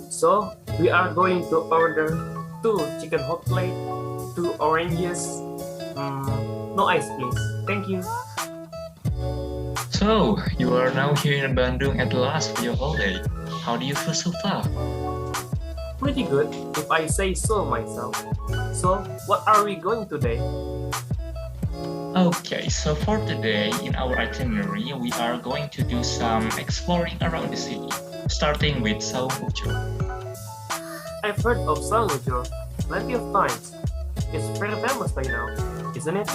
So we are going to order two chicken hot plate, two oranges. No ice, please. Thank you. So, you are now here in Bandung at last for your holiday. How do you feel so far? Pretty good, if I say so myself. So, what are we going today? Okay, so for today, in our itinerary, we are going to do some exploring around the city, starting with Sao Mucho. I've heard of Sangujo plenty of times. It's very famous by now, isn't it?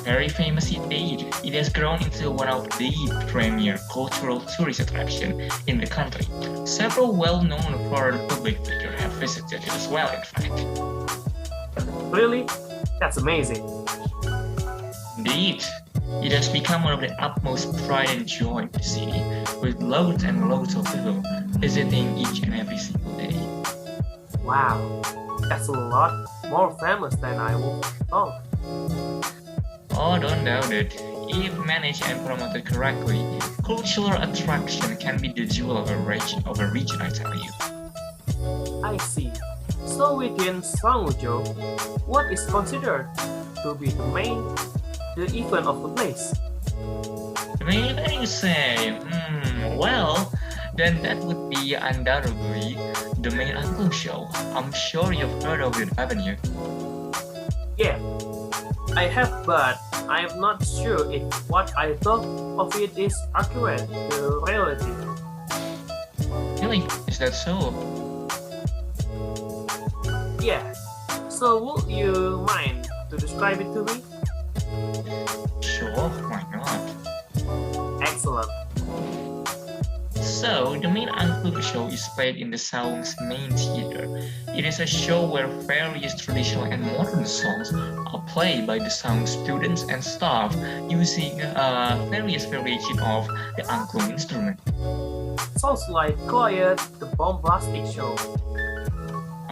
Very famous indeed, it has grown into one of the premier cultural tourist attractions in the country. Several well-known foreign public figures have visited it as well, in fact. Really? That's amazing. Indeed, it has become one of the utmost pride and joy in the city, with loads and loads of people visiting each and every single day. Wow, that's a lot more famous than I would have thought. Oh, don't doubt it. If managed and promoted correctly, cultural attraction can be the jewel of a region, I tell you. I see. So within Sangujo, what is considered to be the event of the place? The main thing you say, well, then that would be undoubtedly the main Uncle Show. I'm sure you've heard of it, haven't you? Yeah, I have, but I am not sure if what I thought of it is accurate to reality. Really? Is that so? Yeah. So would you mind to describe it to me? Sure, why not? Excellent. So, the main Angklung show is played in the Saung's main theater. It is a show where various traditional and modern songs are played by the Saung students and staff using various variations of the Angklung instrument. Sounds like quite the bombastic show.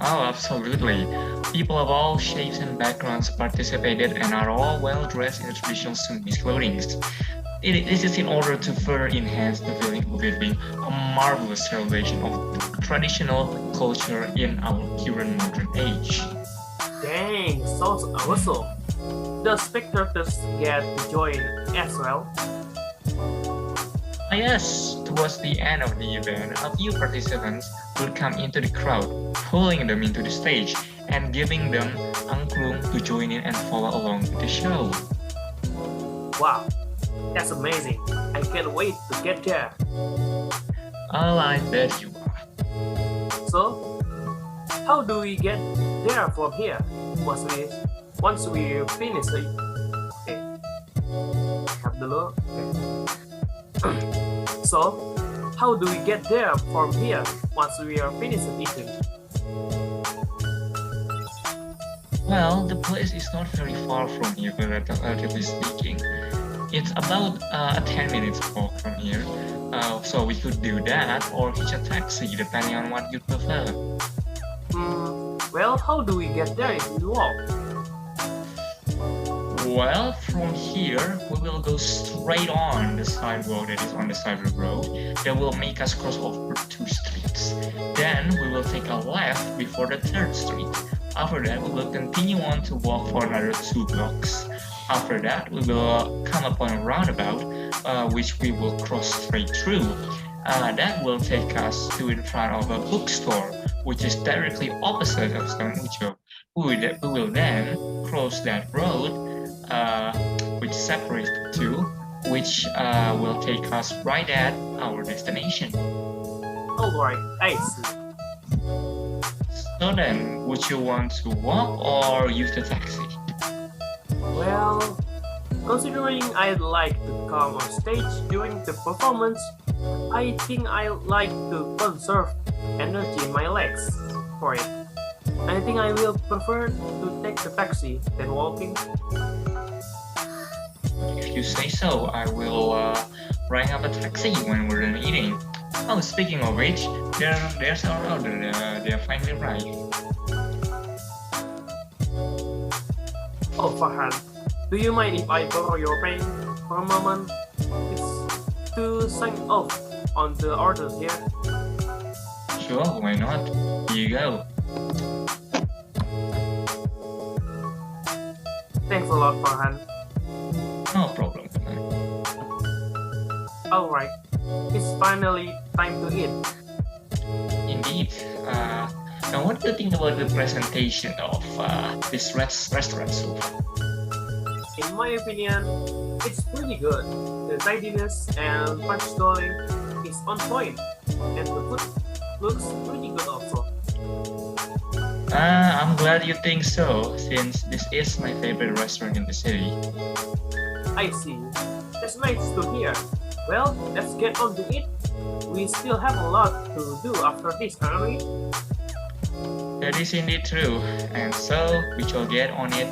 Oh, absolutely. People of all shapes and backgrounds participated and are all well dressed in the traditional Sudanese clothing. This is in order to further enhance the feeling of it being a marvelous celebration of traditional culture in our current modern age. Dang, sounds awesome. The spectators get to join as well. Yes, towards the end of the event, a few participants will come into the crowd, pulling them into the stage and giving them angklung to join in and follow along with the show. Wow, that's amazing. I can't wait to get there. Oh, I bet you are. So, how do we get there from here? Once we finish it. Okay. Have the look. Okay. So, how do we get there from here once we are finished eating? Well, the place is not very far from here, relatively speaking. It's about a 10 minutes walk from here. So we could do that or hitch a taxi, depending on what you prefer. Well, how do we get there if we walk? Well, from here, we will go straight on the sidewalk that is on the side of the road. That will make us cross over 2 streets. Then we will take a left before the 3rd street. After that, we will continue on to walk for another 2 blocks. After that, we will come upon a roundabout, which we will cross straight through. That will take us to in front of a bookstore, which is directly opposite of San Ucho. We will then cross that road, which separates the two, which will take us right at our destination. Alright, I see. So then, would you want to walk or use the taxi? Well, considering I'd like to come on stage during the performance, I think I'd like to conserve energy in my legs for it. I think I will prefer to take the taxi than walking. If you say so, I will ring up a taxi when we're done eating. Oh, speaking of which, there's our order. They're finally arrived. Oh, Farhan, do you mind if I borrow your pen for a moment? It's to sign off on the orders here. Sure, why not? Here you go. Thanks a lot, Farhan. No problem. Alright, it's finally time to eat. Indeed. Now, what do you think about the presentation of this restaurant so far? In my opinion, it's pretty good. The tidiness and functionality is on point, and the food looks pretty good also. I'm glad you think so, since this is my favorite restaurant in the city. I see. That's nice to hear. Well, let's get on to it. We still have a lot to do after this, aren't we? That is indeed true, and so we shall get on it